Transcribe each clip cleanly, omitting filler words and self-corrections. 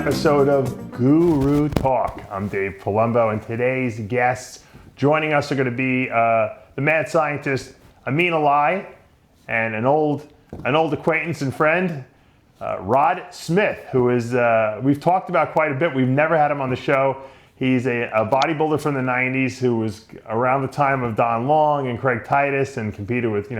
episode of GuruTalk. I'm Dave Palumbo, and today's guests joining us are going to be the mad scientist Ameen Alai and an old acquaintance and friend, Rod Smith, who is we've talked about quite a bit. We've never had him on the show. He's a bodybuilder from the 90s who was around the time of Don Long and Craig Titus and competed with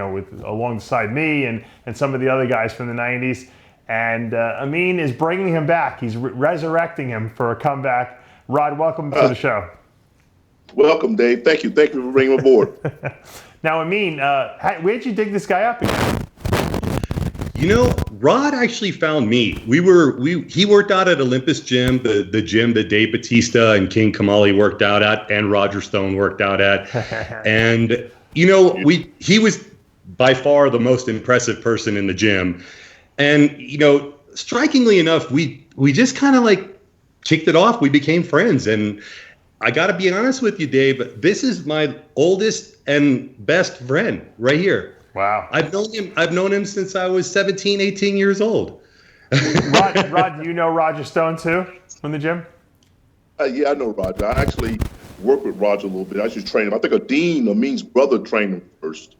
alongside me and some of the other guys from the 90s. And Ameen is bringing him back. He's resurrecting him for a comeback. Rod, welcome to the show. Welcome, Dave. Thank you for bringing him aboard. Now, Ameen, where'd you dig this guy up again? You know, Rod actually found me. He worked out at Olympus Gym, the gym that Dave Bautista and King Kamali worked out at, and Roger Stone worked out at. And he was by far the most impressive person in the gym. And strikingly enough, we just kind of like kicked it off. We became friends, and I got to be honest with you, Dave. This is my oldest and best friend right here. Wow. I've known him since I was 17, 18 years old. Rod, do you know Roger Stone too from the gym? Yeah, I know Roger. I actually worked with Roger a little bit. I just trained him. I think Ameen's brother trained him first.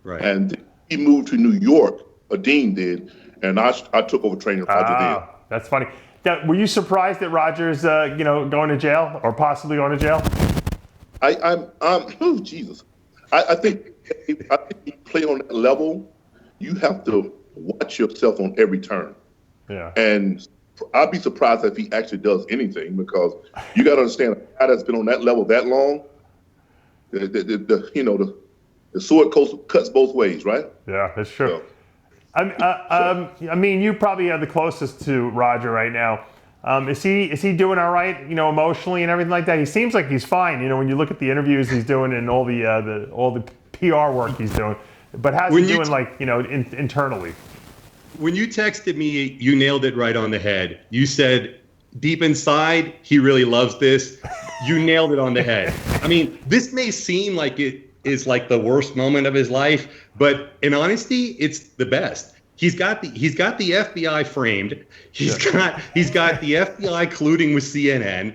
Right. And he moved to New York. Dean did. And I took over training Roger there. That's funny. Now, were you surprised that Roger's going to jail or possibly going to jail? Jesus. I think you play on that level, you have to watch yourself on every turn. Yeah. And I'd be surprised if he actually does anything, because you got to understand, a guy that's been on that level that long, the sword cuts both ways, right? Yeah, that's true. I mean, you probably are the closest to Roger right now. Is he doing all right, emotionally and everything like that? He seems like he's fine, when you look at the interviews he's doing and all the PR work he's doing. But how's he doing, internally? When you texted me, you nailed it right on the head. You said, deep inside, he really loves this. You nailed it on the head. I mean, this may seem like it is like the worst moment of his life, but in honesty, it's the best. He's got the FBI framed. He's got the FBI colluding with CNN.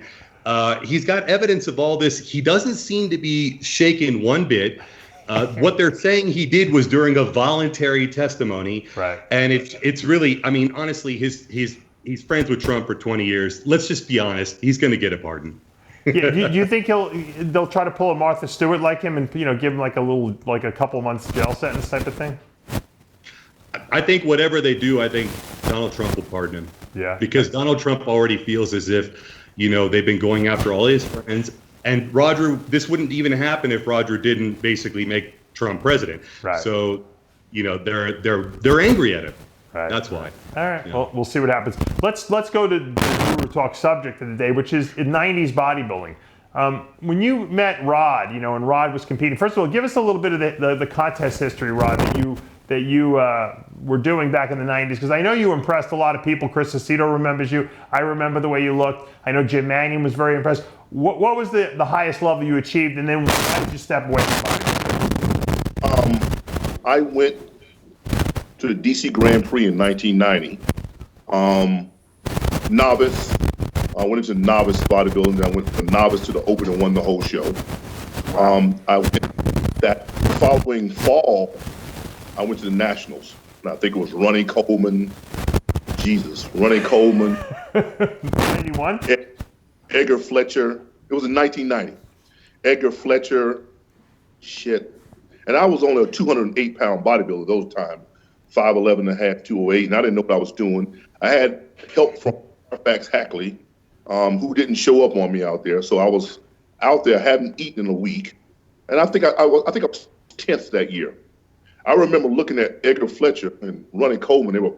He's got evidence of all this. He doesn't seem to be shaken one bit. What they're saying he did was during a voluntary testimony. Right. And it's really, I mean, honestly, he's friends with Trump for 20 years. Let's just be honest. He's going to get a pardon. Yeah. Do you think they'll try to pull a Martha Stewart like him and give him a couple months jail sentence type of thing? I think whatever they do, I think Donald Trump will pardon him. Yeah. Because Donald Trump already feels as if, they've been going after all his friends. And Roger, this wouldn't even happen if Roger didn't basically make Trump president. Right. So, they're angry at him. Right. That's why. All right. Well, we'll see what happens. Let's go to the GuruTalk subject of the day, which is 90s bodybuilding. When you met Rod, and Rod was competing, first of all, give us a little bit of the contest history, Rod, that you were doing back in the 90s, because I know you impressed a lot of people. Chris Aceto remembers you. I remember the way you looked. I know Jim Mannion was very impressed. What was the highest level you achieved, and then how did you step away from bodybuilding? I went to the DC Grand Prix in 1990. Novice. I went into novice bodybuilding. Then I went from novice to the open and won the whole show. I went that following fall. I went to the Nationals, and I think it was Ronnie Coleman. Ronnie Coleman. 91? Edgar Fletcher. It was in 1990. Edgar Fletcher. And I was only a 208-pound bodybuilder those times. 5'11 and a half, 208, and I didn't know what I was doing. I had help from Fairfax Hackley, who didn't show up on me out there. So I was out there, hadn't eaten in a week. And I think I was 10th that year. I remember looking at Edgar Fletcher and Ronnie Coleman. They were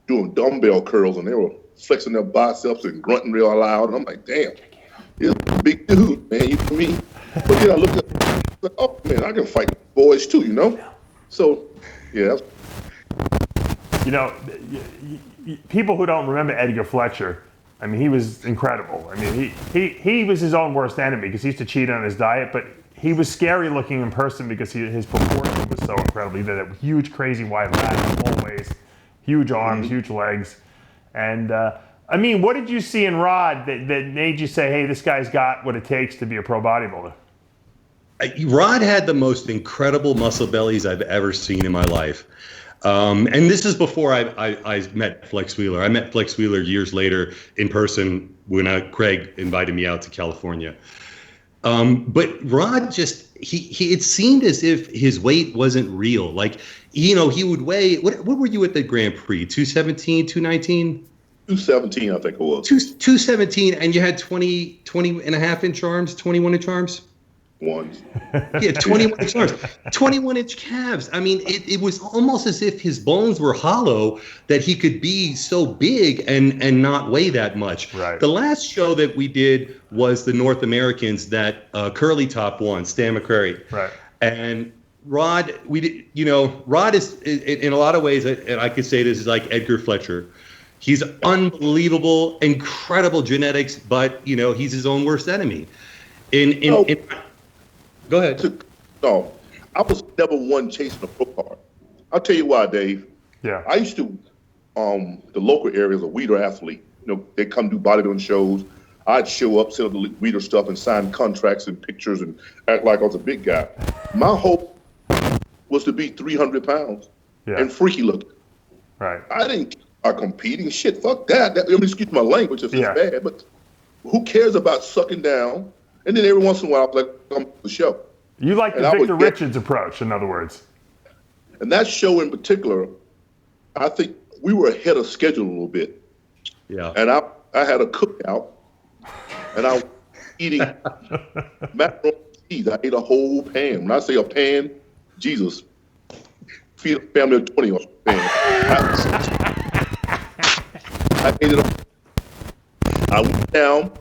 doing dumbbell curls, and they were flexing their biceps and grunting real loud. And I'm like, damn, he's a big dude, man. You know what I mean? But then I looked at him, like, oh, man, I can fight boys too, So, yeah. People who don't remember Edgar Fletcher, I mean, he was incredible. I mean, he was his own worst enemy because he used to cheat on his diet, but he was scary looking in person because his proportion was so incredible. He had that huge, crazy wide lat, full waist, huge arms, huge legs. And I mean, what did you see in Rod that made you say, hey, this guy's got what it takes to be a pro bodybuilder? Rod had the most incredible muscle bellies I've ever seen in my life. And this is before I met Flex Wheeler. I met Flex Wheeler years later in person when Craig invited me out to California. But Rod just, it seemed as if his weight wasn't real. Like, he would weigh, what were you at the Grand Prix? 217, 219? 217, I think it was. 217, and you had 20 and a half inch arms, 21 inch arms? Ones. Yeah, 21 inch arms, 21 inch calves. I mean, it was almost as if his bones were hollow, that he could be so big and not weigh that much. Right. The last show that we did was the North Americans that Curly Top won, Stan McCrary. Right. And Rod, Rod is in a lot of ways, and I could say this is like Edgar Fletcher. He's unbelievable, incredible genetics, but he's his own worst enemy. Go ahead. No, I was never one chasing a pro card. I'll tell you why, Dave. Yeah. I used to, the local areas, a weeder athlete. They come do bodybuilding shows. I'd show up, set up the weeder stuff, and sign contracts and pictures and act like I was a big guy. My hope was to be 300 pounds and freaky looking. Right. I didn't competing. Shit, fuck that. Excuse my language if it's bad, but who cares about sucking down? And then every once in a while, I was like, I'm on the show. You like the Victor Richards approach, in other words. And that show in particular, I think we were ahead of schedule a little bit. Yeah. And I had a cookout, and I was eating macaroni and cheese. I ate a whole pan. When I say a pan, Jesus, feed a family of 20 on a pan. I ate it all. I went down,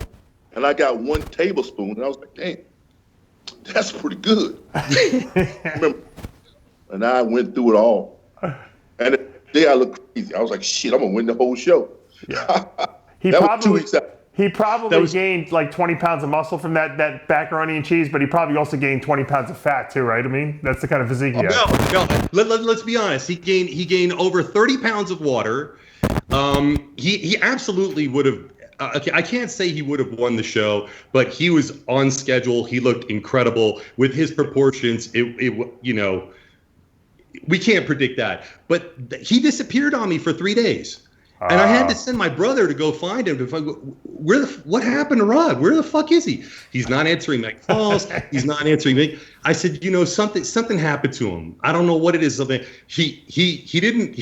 and I got 1 tablespoon, and I was like, damn, that's pretty good. Remember? And I went through it all. And the day I looked crazy. I was like, shit, I'm going to win the whole show. Yeah. Was 2 weeks out. He probably gained like 20 pounds of muscle from that macaroni and cheese, but he probably also gained 20 pounds of fat too, right? I mean, that's the kind of physique he had. No. Let's be honest. He gained over 30 pounds of water. He absolutely would have. I can't say he would have won the show, but he was on schedule. He looked incredible with his proportions. We can't predict that. But he disappeared on me for 3 days. And I had to send my brother to go find him. What happened to Rod? Where the fuck is he? He's not answering my calls. He's not answering me. I said, something happened to him. I don't know what it is. Something he didn't.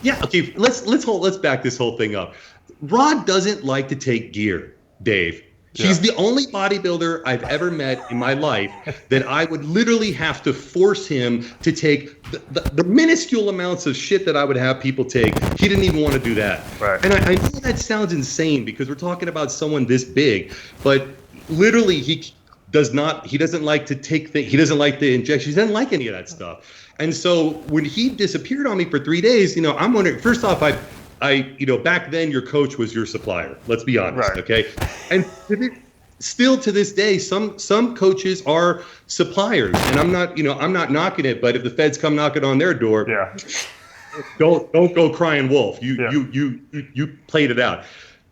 Yeah. Okay. Let's back this whole thing up. Rod doesn't like to take gear, Dave. He's the only bodybuilder I've ever met in my life that I would literally have to force him to take the minuscule amounts of shit that I would have people take. He didn't even want to do that. Right. And I know that sounds insane because we're talking about someone this big, but literally he doesn't like to take things. He doesn't like the injections. He doesn't like any of that stuff. And so when he disappeared on me for 3 days, I'm wondering, first off, back then your coach was your supplier. Let's be honest, right. Okay? And still to this day, some coaches are suppliers, and I'm not knocking it. But if the feds come knocking on their door, don't go crying wolf. You played it out.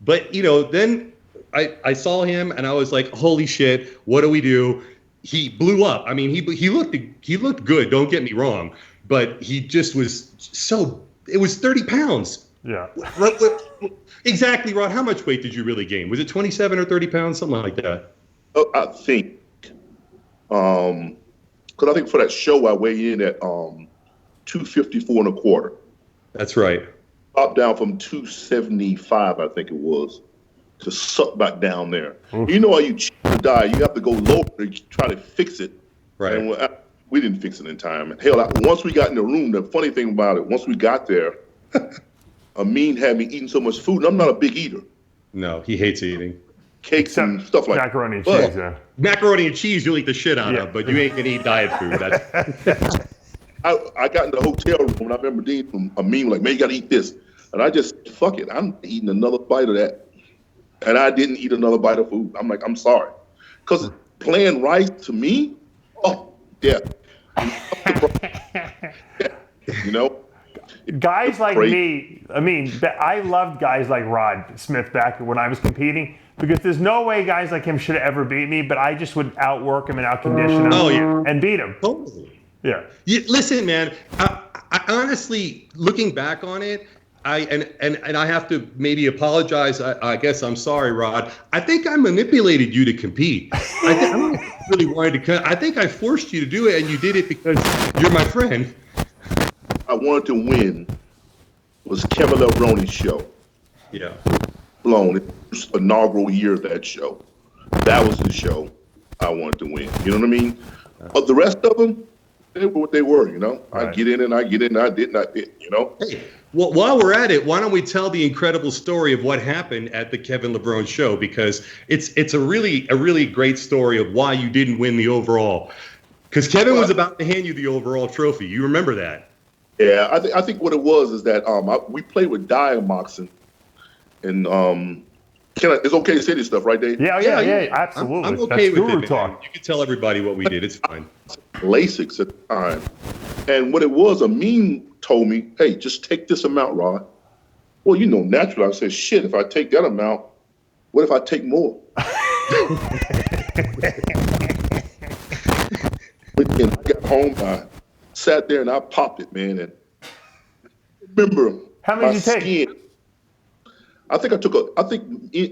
But then I saw him and I was like, holy shit, what do we do? He blew up. I mean, he looked good. Don't get me wrong, but he just was so. It was 30 pounds. Yeah. Exactly, Rod. How much weight did you really gain? Was it 27 or 30 pounds, something like that? I think, because I think for that show I weighed in at 254 and a quarter. That's right. Dropped down from 275, I think it was, to suck back down there. Oof. You know how you cheat or die, you have to go lower to try to fix it. Right. And we didn't fix it in time. Hell, once we got in the room, the funny thing about it, once we got there, Ameen had me eating so much food, and I'm not a big eater. No, he hates eating. Cakes and stuff like that. Macaroni and cheese, yeah. Macaroni and cheese you'll eat the shit out of, but you ain't gonna eat diet food. I got in the hotel room, and I remember Dean from Ameen like, man, you gotta eat this. And I just, fuck it, I'm eating another bite of that. And I didn't eat another bite of food. I'm like, I'm sorry. Because plain rice to me, guys like Great. me, I mean, I loved guys like Rod Smith back when I was competing because there's no way guys like him should have ever beat me, but I just would outwork him and outcondition him Oh, yeah. and beat him. Totally. Yeah. Listen, man. I honestly, looking back on it, I have to maybe apologize. I guess I'm sorry, Rod. I think I manipulated you to compete. I don't really wanted to. I think I forced you to do it, and you did it because you're my friend. I wanted to win was Kevin Levroni's show. Yeah. Blown. It was the inaugural year of that show. That was the show I wanted to win. You know what I mean? But the rest of them, they were what they were, you know? Right. I get in and I get in and I didn't, you know? Hey, well, while we're at it, why don't we tell the incredible story of what happened at the Kevin Levrone show? Because it's a really great story of why you didn't win the overall. Because Kevin was about to hand you the overall trophy. You remember that? Yeah, I think what it was is that we played with Diamox and it's okay to say this stuff, right, Dave? Yeah, absolutely. I'm okay That's with Guru it, Talk. man. You can tell everybody what we did. It's fine. Lasix at the time. And what it was, Ameen told me, hey, just take this amount, Rod. Well, you know, naturally, I said, shit, if I take that amount, what if I take more? And I got home, I sat there and I popped it, man. And remember, How many did you take? skin, I think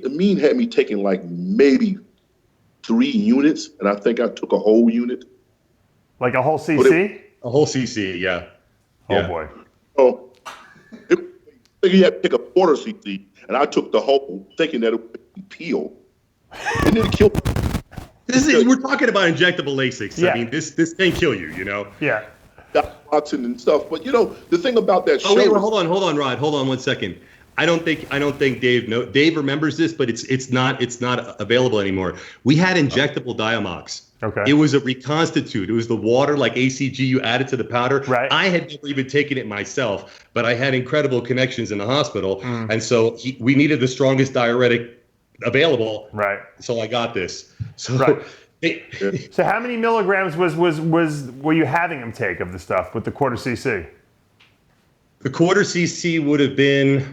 Ameen had me taking like maybe 3 units, and I think I took a whole unit. Like a whole CC? A whole CC, yeah. Oh, Yeah. boy. So you had to take a quarter CC, and I took the whole, thinking that it would peel. And then it killed me. We're talking about injectable Lasix. Yeah. I mean, this can kill you, you know? Yeah. Watson and stuff. But you know, the thing about that show. Oh wait, well, hold on, Rod. Hold on 1 second. I don't think Dave remembers this, but it's not available anymore. We had injectable Diamox. Okay. It was a reconstitute. It was the water like ACG you added to the powder. Right. I had never even taken it myself, but I had incredible connections in the hospital, and so we needed the strongest diuretic available. Right. So I got this. So. Right. It, So how many milligrams were you having him take of the stuff with the quarter CC? The quarter CC would have been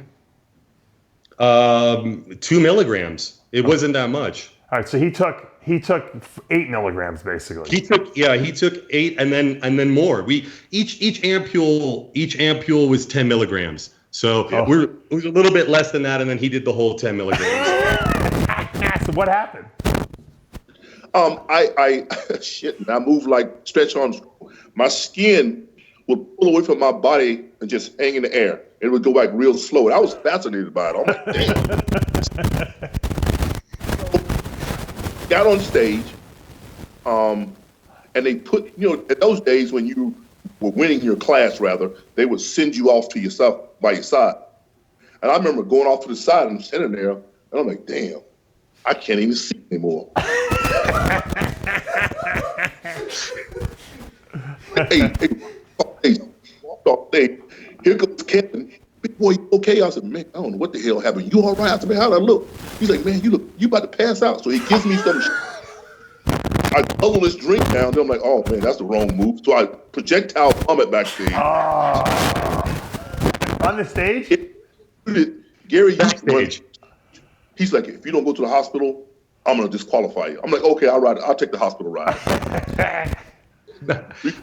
2 milligrams. It wasn't that much. All right, so he took 8 milligrams basically. He took 8 and then more. Each ampule was 10 milligrams. So it was a little bit less than that, and then he did the whole 10 milligrams. So what happened? I shit, I moved like Stretch Armstrong. My skin would pull away from my body and just hang in the air. It would go back real slow. And I was fascinated by it. I'm like, damn. Got on stage, and they put, you know, in those days when you were winning your class, rather, they would send you off to yourself by your side. And I remember going off to the side and sitting there, and I'm like, damn, I can't even see anymore. hey, walked off stage. Here comes Kevin. Big boy, you okay? I said, man, I don't know what the hell happened. You all right? I said, man, how'd I look? He's like, man, you about to pass out. So he gives me some. I guzzle this drink down. Then I'm like, oh man, that's the wrong move. So I projectile vomit backstage. On the stage? Gary, Backstage. he's like, if you don't go to the hospital, I'm gonna disqualify you. I'm like, okay, I'll take the hospital ride.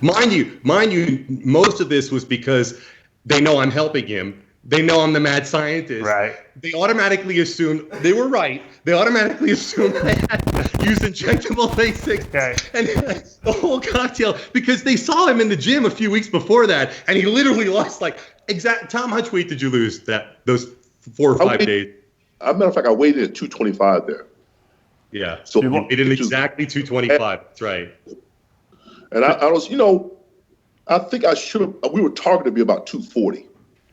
Mind you, most of this was because they know I'm helping him. They know I'm the mad scientist. Right. They automatically assumed they were right. They automatically assumed I had used injectable Lasix and the whole cocktail because they saw him in the gym a few weeks before that, and he literally lost Tom, how much weight did you lose those 4 or 5 days? As a matter of fact, I weighed in at 225 there. Yeah. So you did exactly 225. That's right. And I was, you know, I think I should have. We were targeted to be about 240.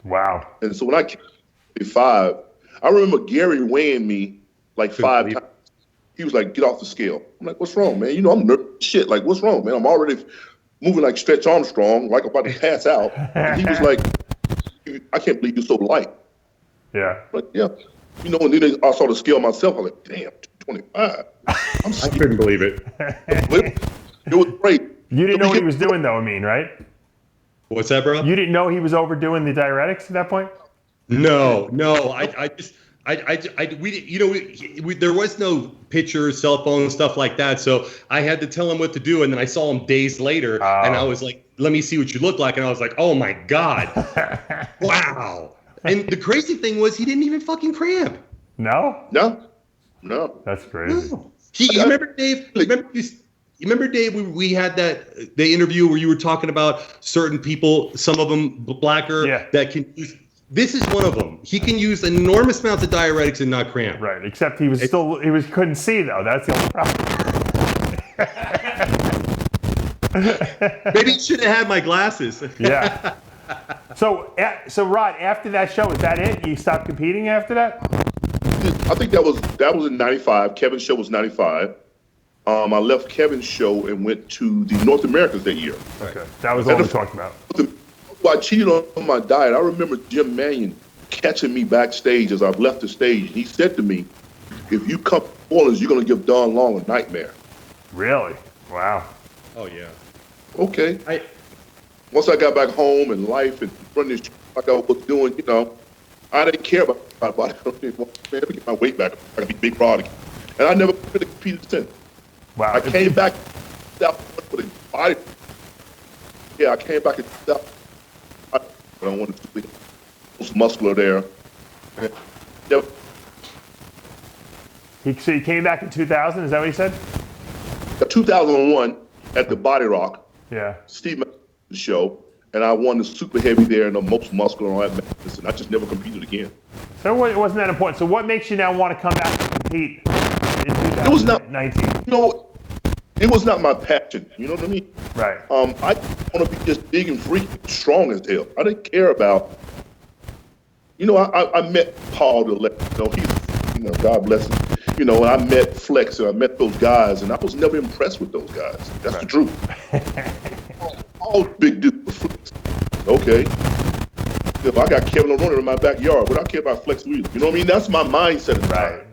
Wow. And so when I came to 5, I remember Gary weighing me like 5 times. He was like, get off the scale. I'm like, what's wrong, man? You know, I'm nervous shit. Like, what's wrong, man? I'm already moving like Stretch Armstrong, like I'm about to pass out. And he was like, I can't believe you're so light. Yeah. But yeah. You know, and then I saw the scale myself. I was like, damn, 225. I couldn't believe it. It was great. You didn't know what he was doing though, Ameen, right? What's that, bro? You didn't know he was overdoing the diuretics at that point? No. There was no pictures, cell phone, stuff like that. So I had to tell him what to do. And then I saw him days later and I was like, let me see what you look like. And I was like, oh my God. Wow. And the crazy thing was he didn't even fucking cramp. No? No. That's crazy. No. You remember, Dave? You remember, Dave, we had the interview where you were talking about certain people, some of them blacker, that can use. This is one of them. He can use enormous amounts of diuretics and not cramp. Right, except he couldn't see though. That's the only problem. Maybe you should have had my glasses. Yeah. So Rod, after that show, is that it? You stopped competing after that? I think that was in '95. Kevin's show was '95. I left Kevin's show and went to the North Americas that year. Okay, that was all we talked about. I cheated on my diet. I remember Jim Mannion catching me backstage as I've left the stage. He said to me, if you come to New Orleans, you're going to give Don Long a nightmare. Really? Wow. Oh, yeah. Okay. Once I got back home and life and running this like I was doing, I didn't care about my body. Man, let me get my weight back. I got to be big broad again. And I never really competed since. Wow. I came back with a body. Yeah, I came back in 2000. I don't want to be most muscular there. Yep. So he came back in 2000, is that what he said? 2001 at the Body Rock. Yeah. Steve show, and I won the super heavy there and the most muscular on that madness, and I just never competed again. So it wasn't that important. So what makes you now want to come back and compete in 2019? It was not, it was not my passion. You know what I mean? Right. I want to be just big and freaky, strong as hell. I didn't care about. I met Paul Dillette. He's, God bless him. And I met Flex, and I met those guys, and I was never impressed with those guys. That's the truth. All big dudes. Flex. Okay. If I got Kevin O'Rourke in my backyard, what I care about Flex Williams? You know what I mean? That's my mindset.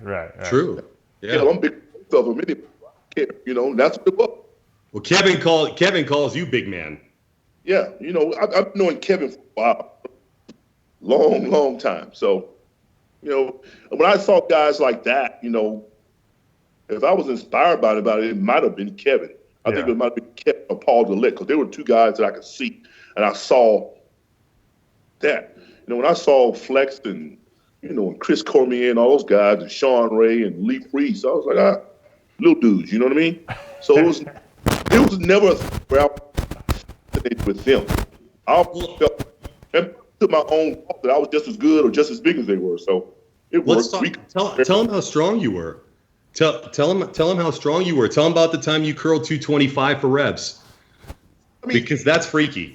Right. True. Yeah. I'm big of him anyway. That's what it was. Well, Kevin calls you big man. Yeah, I've known Kevin for a while, long time. So, when I saw guys like that, if I was inspired by it might have been Kevin. I think it might have been Kevin or Paul Dillette, because there were two guys that I could see, and I saw that. When I saw Flex and and Chris Cormier and all those guys, and Shawn Rhoden and Lee Freese, I was like, little dudes, you know what I mean? So it was never where I was with them. I felt to my own thought that I was just as good or just as big as they were. So it worked. Tell them how strong you were. Tell them how strong you were. Tell them about the time you curled 225 for reps. Because that's freaky.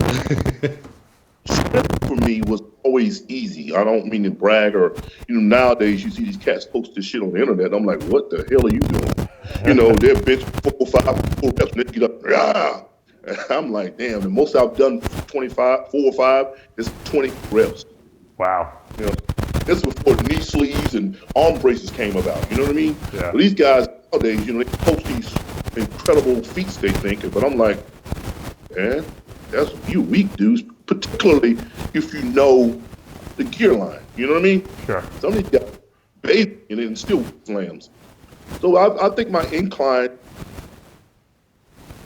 For me was always easy. I don't mean to brag or, nowadays you see these cats post this shit on the internet. And I'm like, what the hell are you doing? They're bench 4 or 5 reps and they get up. Rah! And I'm like, damn, the most I've done 4 or 5 is 20 reps. Wow. This was before knee sleeves and arm braces came about. You know what I mean? Yeah. But these guys nowadays, they post these incredible feats they think, but I'm like, man, that's you weak dudes, particularly if you know the gear line. You know what I mean? Sure. Some of these guys baby and still slams. So I think my incline,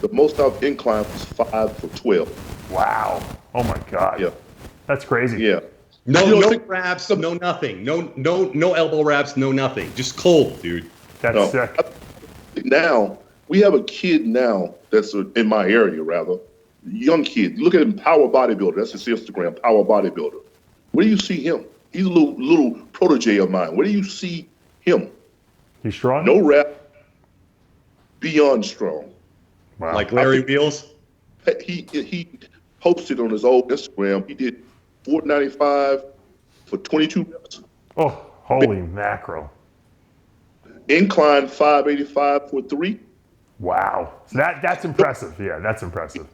the most I've inclined was 5 for 12. Wow. Oh my God. Yeah. That's crazy. Yeah. No wraps, no nothing. No elbow wraps, no nothing. Just cold, dude. That's sick. Now, we have a kid now that's in my area, rather. Young kid. Look at him, Power Bodybuilder. That's his Instagram, Power Bodybuilder. Where do you see him? He's a little protege of mine. Where do you see him? He's strong? No rap, beyond strong. Wow. Like Larry Wheels? He posted on his old Instagram, he did 495 for 22 reps. Oh, holy mackerel. Incline 585 for 3. Wow. So that's impressive. Yeah, that's impressive.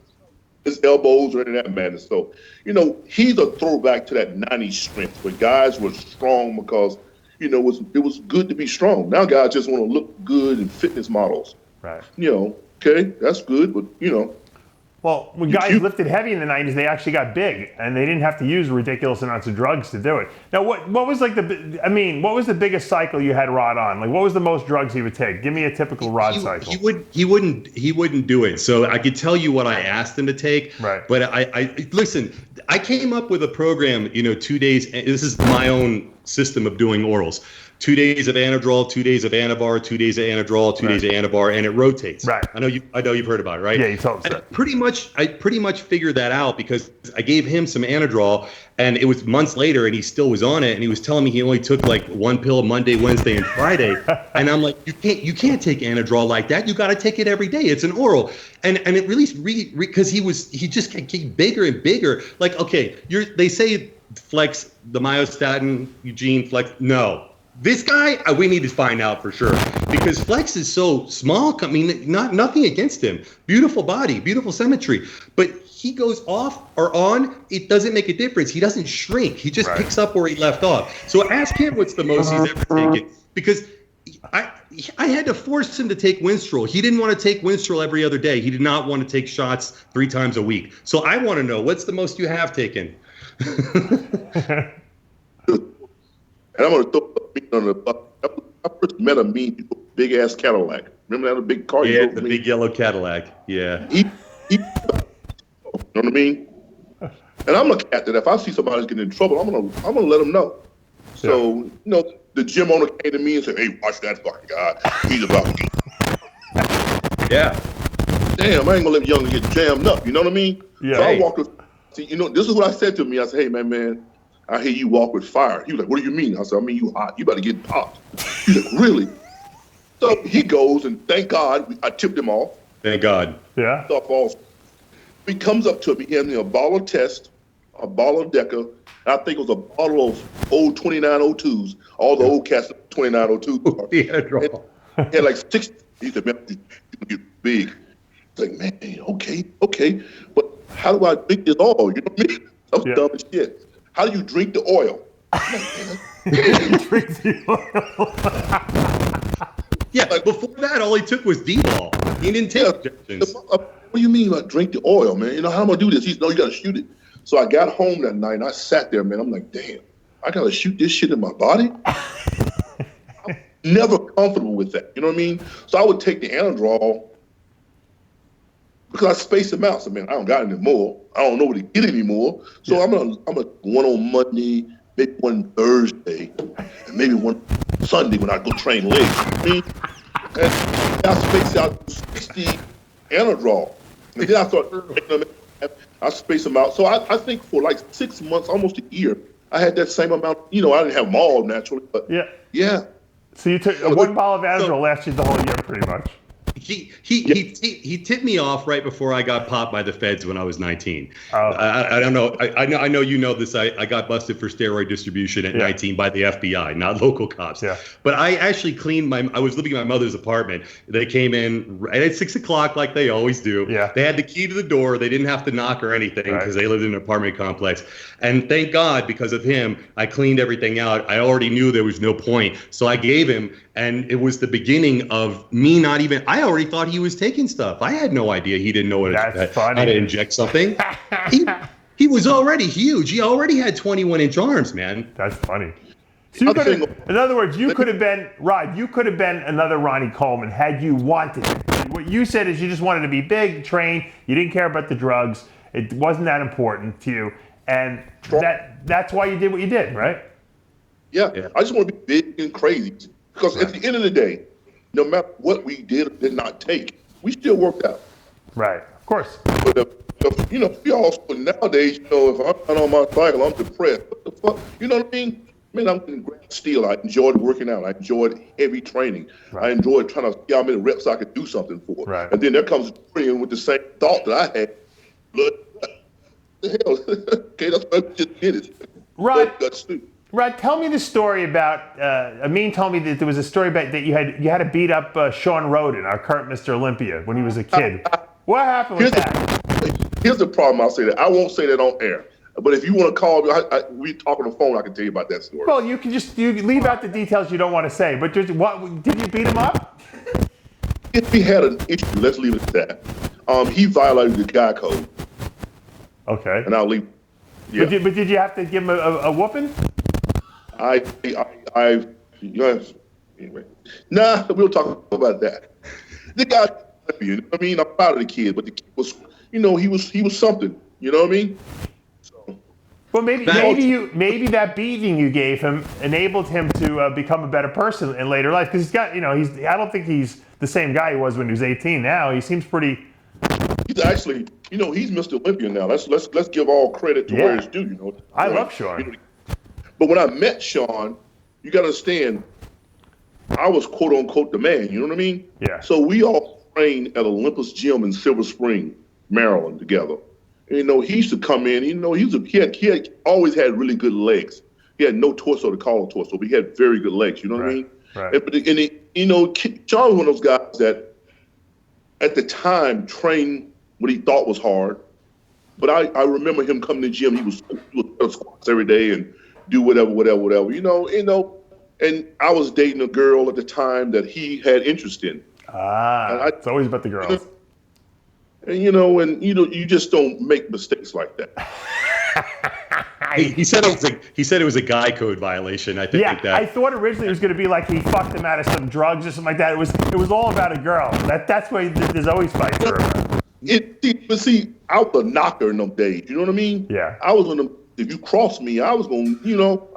His elbows are in that madness. So, he's a throwback to that 90s strength where guys were strong because, it was good to be strong. Now guys just want to look good and fitness models. Right. Okay, that's good, but, Well, when guys lifted heavy in the 90s, they actually got big, and they didn't have to use ridiculous amounts of drugs to do it. Now, what was like what was the biggest cycle you had Rod on? Like, what was the most drugs he would take? Give me a typical Rod cycle. He wouldn't do it. So I could tell you what I asked him to take. Right. But I listen. I came up with a program. 2 days. This is my own system of doing orals. 2 days of Anadrol, 2 days of Anavar, 2 days of Anadrol, 2 days of Anavar, and it rotates. Right. I know you've heard about it, right? Yeah, you told us that. I pretty much figured that out because I gave him some Anadrol, and it was months later, and he still was on it, and he was telling me he only took like one pill Monday, Wednesday, and Friday, and I'm like, you can't take Anadrol like that. You got to take it every day. It's an oral, and it really because he just kept bigger and bigger. Like, okay, they say flex the myostatin, Eugene flex. No. This guy, we need to find out for sure because Flex is so small. I mean, nothing against him. Beautiful body, beautiful symmetry. But he goes off or on, it doesn't make a difference. He doesn't shrink. He just picks up where he left off. So ask him what's the most he's ever taken because I had to force him to take Winstrol. He didn't want to take Winstrol every other day. He did not want to take shots 3 times a week. So I want to know what's the most you have taken. And I'm going to throw Ameen on the bus. I first met Ameen, big ass Cadillac. Remember that big car? Yeah, the big yellow Cadillac. Yeah. You know what I mean? And I'm a cat that if I see somebody's getting in trouble, I'm gonna let them know. So the gym owner came to me and said, "Hey, watch that fucking guy. He's about to eat." Yeah. Damn, I ain't gonna let young get jammed up. You know what I mean? Yeah. So I walked with. See, this is what I said to me. I said, "Hey, man. I hear you walk with fire." He was like, "What do you mean?" I said, "I mean you hot. You better get popped." He's like, "Really?" So he goes, and thank God I tipped him off. Thank God. Yeah. He comes up to me, he hands me a bottle of Test, a bottle of Deca, and I think it was a bottle of old 2902s. All the old cats 2902s. Yeah, he had like 6. He said, "Man, you get big." It's like, man, okay. But how do I drink this oil? You know what I mean? I'm dumb as shit. How do you drink the oil? Drink the oil. Yeah, like before that, all he took was D-ball. He didn't take injections. What do you mean by drink the oil, man? How am I gonna do this? He said, "No, you gotta shoot it." So I got home that night and I sat there, man. I'm like, damn, I gotta shoot this shit in my body? I'm never comfortable with that. You know what I mean? So I would take the Anadrol because I spaced them out. So, man, I don't got any more. I don't know where to get any more. So I'm gonna one on Monday, maybe one Thursday, and maybe one Sunday when I go train legs. You know what I mean? And I spaced out 60 Anadrol. And then I started taking them. I spaced them out. So I think for like 6 months, almost a year, I had that same amount. I didn't have them all naturally, but yeah. So you took one bottle of Anadrol lasted the whole year pretty much. He tipped me off right before I got popped by the feds when I was 19. Oh. I don't know. I know you know this. I got busted for steroid distribution at 19 by the FBI, not local cops. Yeah. But I actually cleaned I was living in my mother's apartment. They came in right at 6 o'clock like they always do. Yeah. They had the key to the door. They didn't have to knock or anything because they lived in an apartment complex. And thank God, because of him, I cleaned everything out. I already knew there was no point. So I gave him, and it was the beginning of me not even, I already thought he was taking stuff. I had no idea he didn't know how to inject something. He was already huge. He already had 21-inch arms, man. That's funny. So you in other words, you could have been, Rod, you could have been another Ronnie Coleman had you wanted it. What you said is you just wanted to be big, train. You didn't care about the drugs. It wasn't that important to you. And that's why you did what you did, right? Yeah. I just want to be big and crazy. Because at the end of the day, no matter what we did or did not take, we still worked out. Right. Of course. But we also nowadays, if I'm not on my cycle, I'm depressed. What the fuck? You know what I mean? Man, I'm getting grand steel. I enjoyed working out. I enjoyed heavy training. Right. I enjoyed trying to see how many reps I could do something for. Right. And then there comes Dorian with the same thought that I had. Blood. The hell? Okay, that's what I just did it. Rod, tell me the story about. Ameen told me that there was a story about that you had to beat up Shawn Rhoden, our current Mr. Olympia, when he was a kid. What happened with that? Here's the problem. I'll say that I won't say that on air. But if you want to call me, we talk on the phone. I can tell you about that story. Well, you can you leave out the details you don't want to say. But what did you beat him up? If we had an issue, let's leave it at that. He violated the guy code, Okay. and I'll leave. Yeah. But did you have to give him a whooping? Yes. Anyway, nah, we'll talk about that. The guy, you know what I mean? I'm proud of the kid, but the kid was, he was something. You know what I mean? So, Well, maybe that beating you gave him enabled him to become a better person in later life, because he's got, I don't think he's the same guy he was when he was 18. Now he seems pretty. he's actually, he's Mr. Olympia now. Let's give all credit to where it's due. I love Shawn. But when I met Shawn, you got to understand, I was quote unquote the man. You know what I mean? Yeah. So we all trained at Olympus Gym in Silver Spring, Maryland, together. And, he used to come in. He had always had really good legs. He had no torso to call a torso, but he had very good legs. You know what I mean? Right. Shawn was one of those guys that, at the time, trained what he thought was hard. But I remember him coming to the gym. He would squats every day and do whatever. And I was dating a girl at the time that he had interest in. It's always about the girls. And you just don't make mistakes like that. He said it was a guy code violation. I think. Yeah, I thought originally it was going to be like he fucked him out of some drugs or something like that. It was all about a girl. That's why there's always fights for her. But see, I was a knocker in them days. You know what I mean? Yeah. I was on if you cross me, I was going to,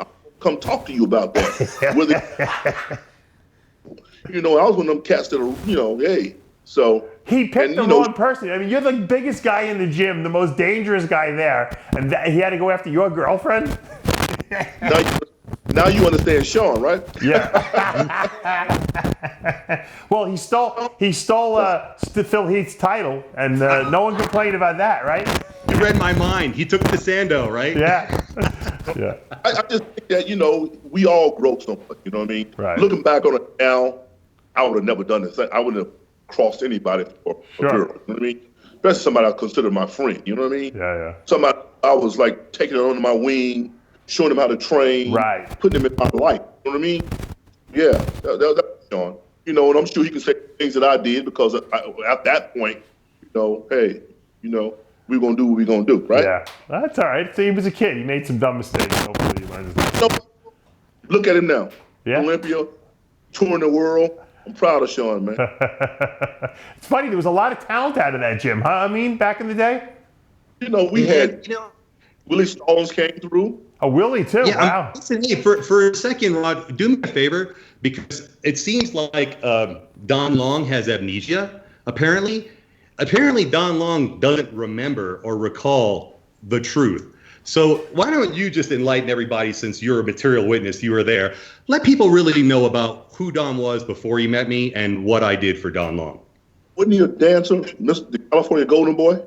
come talk to you about that. I was one of them cats that are, hey. So he picked the wrong person. I mean, you're the biggest guy in the gym, the most dangerous guy there, and he had to go after your girlfriend? Now you understand Shawn, right? Yeah. Well, he stole Phil Heath's title, and no one complained about that, right? You read my mind. He took the Sando, right? Yeah. Yeah. I just think that, we all grow something, you know what I mean? Right. Looking back on it now, I would have never done this. I wouldn't have crossed anybody for a girl, you know what I mean? Especially somebody I consider my friend, you know what I mean? Yeah. Somebody I was like taking it under my wing, showing him how to train, right, putting him in my life, you know what I mean? Yeah, that's Shawn. And I'm sure he can say things that I did, because at that point, hey, we're going to do what we're going to do, right? Yeah, that's all right. So he was a kid. He made some dumb mistakes. Hopefully he learns that. Look at him now. Yeah. Olympia, touring the world. I'm proud of Shawn, man. It's funny. There was a lot of talent out of that gym, huh? I mean, back in the day? We had Willie Stallings came through. Oh, Willie, too. Yeah, wow. Listen, hey, for a second, Rod, do me a favor, because it seems like Don Long has amnesia, apparently. Apparently, Don Long doesn't remember or recall the truth. So why don't you just enlighten everybody, since you're a material witness, you were there. Let people really know about who Don was before he met me and what I did for Don Long. Wasn't he a dancer, the California Golden Boy?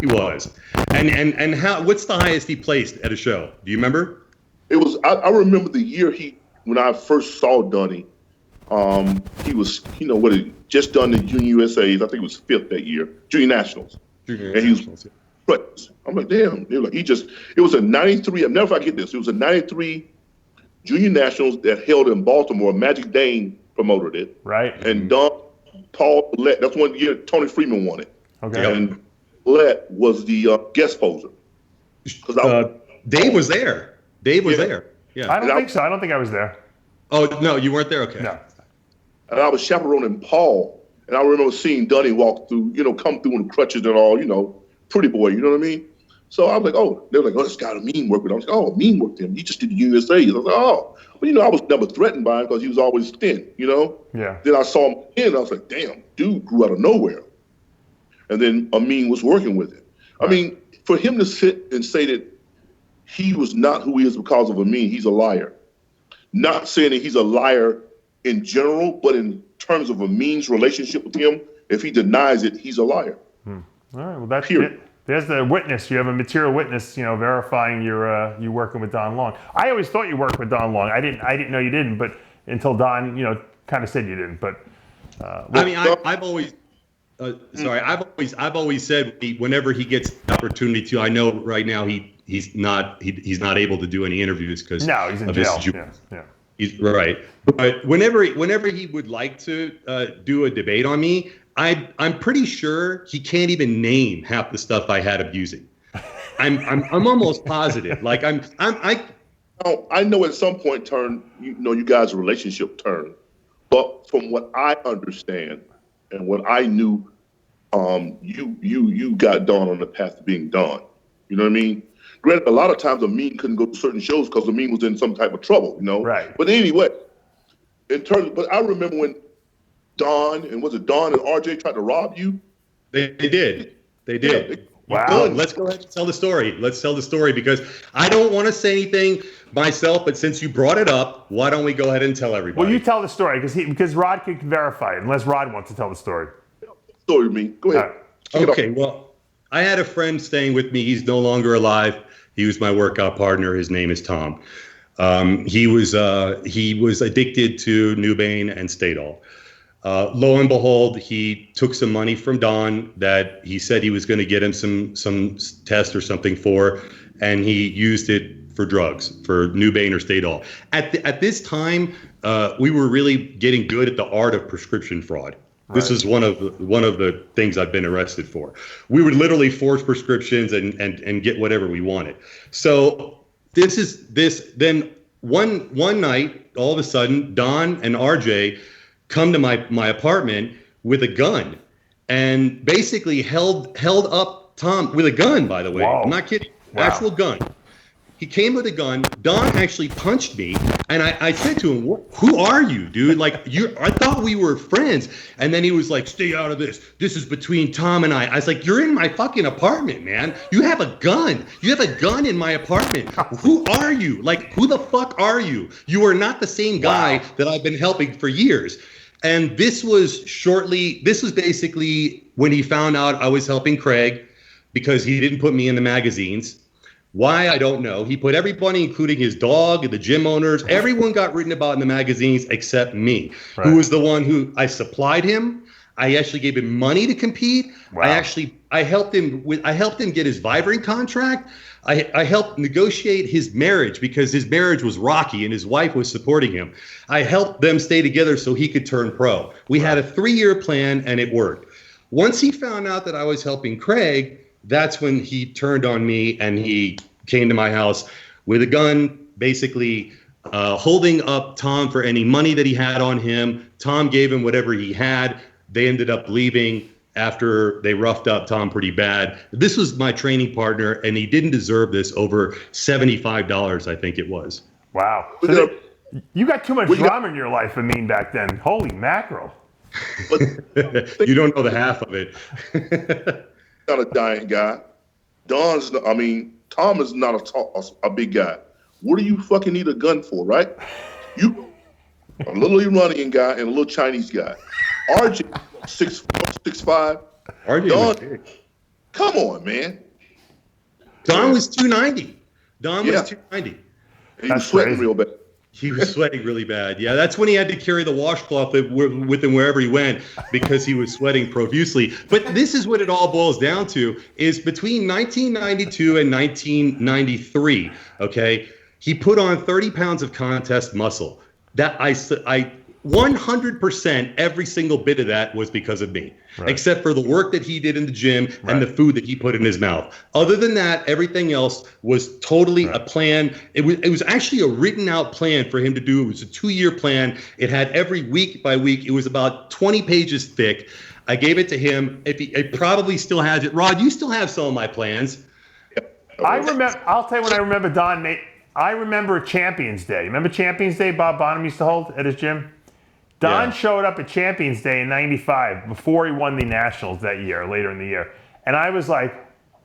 He was. And what's the highest he placed at a show? Do you remember? It was, I remember the year when I first saw Donnie, he was, he just done the Junior USAs. I think it was 5th that year, Junior Nationals. But I'm like, damn. They were like, it was a 93, I'll never forget this. It was a 93 Junior Nationals that held in Baltimore. Magic Dane promoted it. Right. And Paul Lett, that's one year Tony Freeman won it. Okay. And Lett was the guest poser. Dave was there. Dave was there. Yeah. I don't think so. I don't think I was there. Oh, no, you weren't there? Okay. No. And I was chaperoning Paul. And I remember seeing Donnie walk through, come through in crutches and all, pretty boy, you know what I mean? So I was like, they were like, this guy Ameen worked with him. I was like, Ameen worked with him. He just did the USA. I was like, Well, I was never threatened by him because he was always thin, Yeah. Then I saw him again, and I was like, damn, dude grew out of nowhere. And then Ameen was working with him. Right. I mean, for him to sit and say that he was not who he is because of Ameen, he's a liar. Not saying that he's a liar in general, but in terms of Ameen's relationship with him, if he denies it, he's a liar. All right, well, that's it. There's the witness. You have a material witness, verifying you working with Don Long. I always thought you worked with Don Long. I didn't know you didn't, but until Don, kind of said you didn't. But I've always said whenever he gets the opportunity to. I know right now he's not able to do any interviews because he's in jail. Yeah. He's right. But whenever he would like to do a debate on me, I'm pretty sure he can't even name half the stuff I had him using. I'm almost positive. Like I know at some point you guys' relationship turned, but from what I understand and what I knew, you got Don on the path to being Don. You know what I mean? Granted, a lot of times Ameen couldn't go to certain shows because Ameen was in some type of trouble, you know? Right. But anyway, but I remember when Don and RJ tried to rob you? They did. They did. Wow. Let's go ahead and tell the story. Let's tell the story because I don't want to say anything myself, but since you brought it up, why don't we go ahead and tell everybody? Well, you tell the story because Rod can verify it, unless Rod wants to tell the story. Story to me. Go ahead. Okay, well, I had a friend staying with me. He's no longer alive. He was my workout partner. His name is Tom. He was addicted to Nubane and Stadol. Lo and behold, he took some money from Don that he said he was going to get him some test or something for, and he used it for drugs, for Nubane or Stadol. At this time, we were really getting good at the art of prescription fraud. This is one of the things I've been arrested for. We would literally forge prescriptions and get whatever we wanted. So then one night, all of a sudden, Don and RJ come to my apartment with a gun and basically held up Tom with a gun, by the way. Whoa. I'm not kidding. Wow. Actual gun. He came with a gun. Don actually punched me, and I said to him, "Who are you, dude? Like, I thought we were friends." And then he was like, "Stay out of this. This is between Tom and I." I was like, "You're in my fucking apartment, man. You have a gun. You have a gun in my apartment. Who are you? Like, who the fuck are you? You are not the same guy that I've been helping for years." And this was basically when he found out I was helping Craig because he didn't put me in the magazines. Why, I don't know. He put everybody, including his dog, the gym owners, everyone got written about in the magazines except me, who was the one who I supplied him. I actually gave him money to compete. Wow. I helped him get his Vibrant contract. I helped negotiate his marriage because his marriage was rocky and his wife was supporting him. I helped them stay together so he could turn pro. We had a 3-year plan and it worked. Once he found out that I was helping Craig, that's when he turned on me and he came to my house with a gun, basically holding up Tom for any money that he had on him. Tom gave him whatever he had. They ended up leaving after they roughed up Tom pretty bad. This was my training partner, and he didn't deserve this. Over $75, I think it was. Wow. So you got too much drama in your life, Ameen, back then. Holy mackerel. You don't know the half of it. Not a giant guy. Tom is not a big guy. What do you fucking need a gun for, right? You, a little Iranian guy and a little Chinese guy. RJ, 6'5". RJ was big. Come on, man. Don was 290. Don was 290. He was sweating real bad. He was sweating really bad. Yeah, that's when he had to carry the washcloth with him wherever he went because he was sweating profusely. But this is what it all boils down to, is between 1992 and 1993, okay, he put on 30 pounds of contest muscle. That I 100% every single bit of that was because of me, except for the work that he did in the gym and the food that he put in his mouth. Other than that, everything else was totally a plan. It was actually a written out plan for him to do. It was a 2-year plan. It had every week by week. It was about 20 pages thick. I gave it to him. It probably still has it. Rod, you still have some of my plans. I remember. I'll tell you when I remember Don. I remember Champions Day. Remember Champions Day Bob Bonham used to hold at his gym? Don showed up at Champions Day in '95 before he won the Nationals that year, later in the year. And I was like,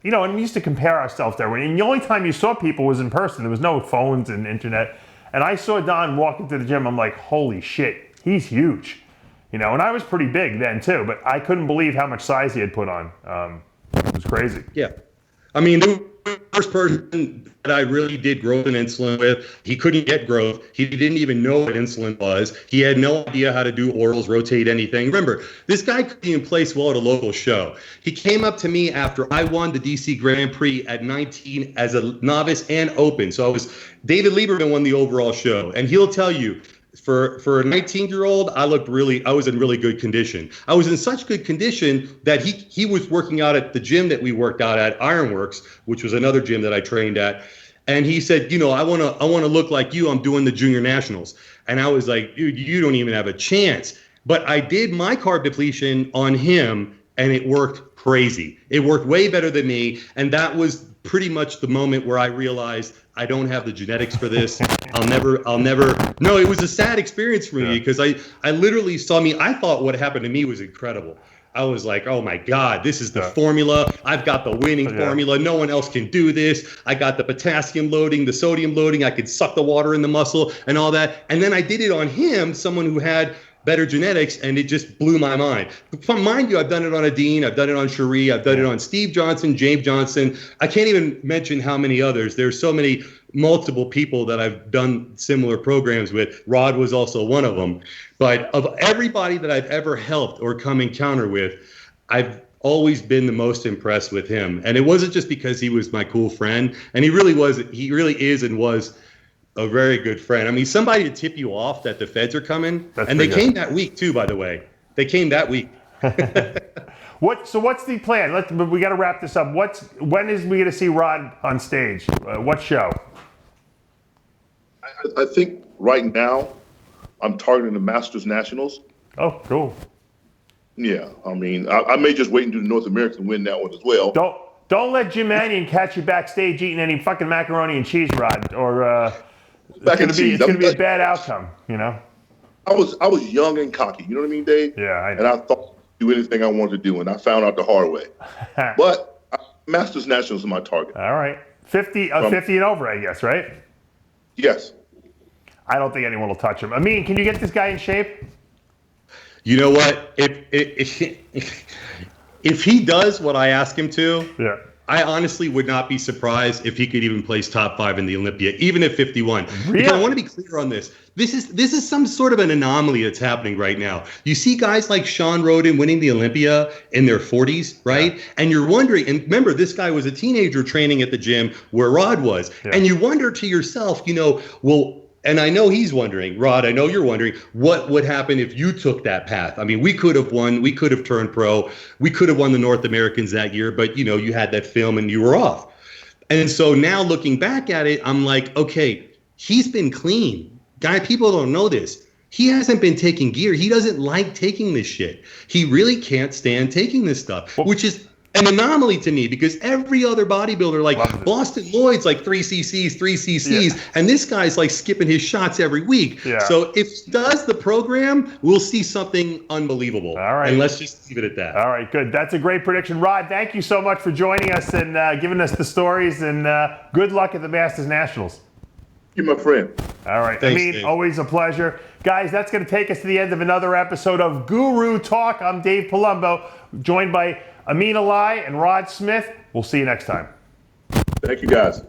and we used to compare ourselves there. And the only time you saw people was in person. There was no phones and internet. And I saw Don walk into the gym. I'm like, holy shit, he's huge. And I was pretty big then too, but I couldn't believe how much size he had put on. It was crazy. Yeah. I mean, the first person that I really did growth and insulin with, he couldn't get growth. He didn't even know what insulin was. He had no idea how to do orals, rotate anything. Remember, this guy couldn't even place well at a local show. He came up to me after I won the DC Grand Prix at 19 as a novice and open. So David Lieberman won the overall show. And he'll tell you, for a 19-year-old, I was in really good condition. I was in such good condition that he was working out at the gym that we worked out at, Ironworks, which was another gym that I trained at. And he said, I want to look like you. I'm doing the junior nationals. And I was like, dude, you don't even have a chance. But I did my carb depletion on him, and it worked crazy. It worked way better than me. And that was pretty much the moment where I realized I don't have the genetics for this. I'll never. No, it was a sad experience for me because I literally I thought what happened to me was incredible. I was like, oh my God, this is the formula. I've got the winning formula. No one else can do this. I got the potassium loading, the sodium loading. I could suck the water in the muscle and all that. And then I did it on him, someone who had better genetics, and it just blew my mind. Mind you, I've done it on Adine, I've done it on Cherie, I've done it on Steve Johnson, James Johnson. I can't even mention how many others. There's so many multiple people that I've done similar programs with. Rod was also one of them. But of everybody that I've ever helped or come encounter with, I've always been the most impressed with him. And it wasn't just because he was my cool friend, and he really is and was a very good friend. I mean, somebody to tip you off that the feds are coming. And they came that week too, by the way. They came that week. So what's the plan? We got to wrap this up. When is we going to see Rod on stage? What show? I think right now I'm targeting the Masters Nationals. Oh, cool. Yeah, I mean, I may just wait and do the North American and win that one as well. Don't let Jim Mannion catch you backstage eating any fucking macaroni and cheese, Rod, or it's gonna be a bad outcome, I was young and cocky, you know what I mean, Dave? Yeah, I know. And I thought I'd do anything I wanted to do, and I found out the hard way. But Masters Nationals is my target. All right, 50 and over, I guess, right? Yes. I don't think anyone will touch him. Ameen, can you get this guy in shape? You know what? If he does what I ask him to, I honestly would not be surprised if he could even place top 5 in the Olympia, even at 51. Really? Because I want to be clear on this. This is some sort of an anomaly that's happening right now. You see guys like Shawn Rhoden winning the Olympia in their 40s, right? Yeah. And you're wondering, and remember, this guy was a teenager training at the gym where Rod was. Yeah. And you wonder to yourself, well, and I know he's wondering, Rod, I know you're wondering, what would happen if you took that path? I mean, we could have won. We could have turned pro. We could have won the North Americans that year, but, you had that film and you were off. And so now looking back at it, I'm like, okay, he's been clean. People don't know this. He hasn't been taking gear. He doesn't like taking this shit. He really can't stand taking this stuff, which is an anomaly to me because every other bodybuilder, like Boston Lloyd's like 3 cc's, and this guy's like skipping his shots every week. Yeah. So if he does the program, we'll see something unbelievable. All right. And let's just leave it at that. All right, good. That's a great prediction. Rod, thank you so much for joining us and giving us the stories, and good luck at the Masters Nationals. You, my friend. All right. Thanks, Dave. Always a pleasure. Guys, that's going to take us to the end of another episode of Guru Talk. I'm Dave Palumbo, joined by Ameen Alai and Rod Smith. We'll see you next time. Thank you, guys.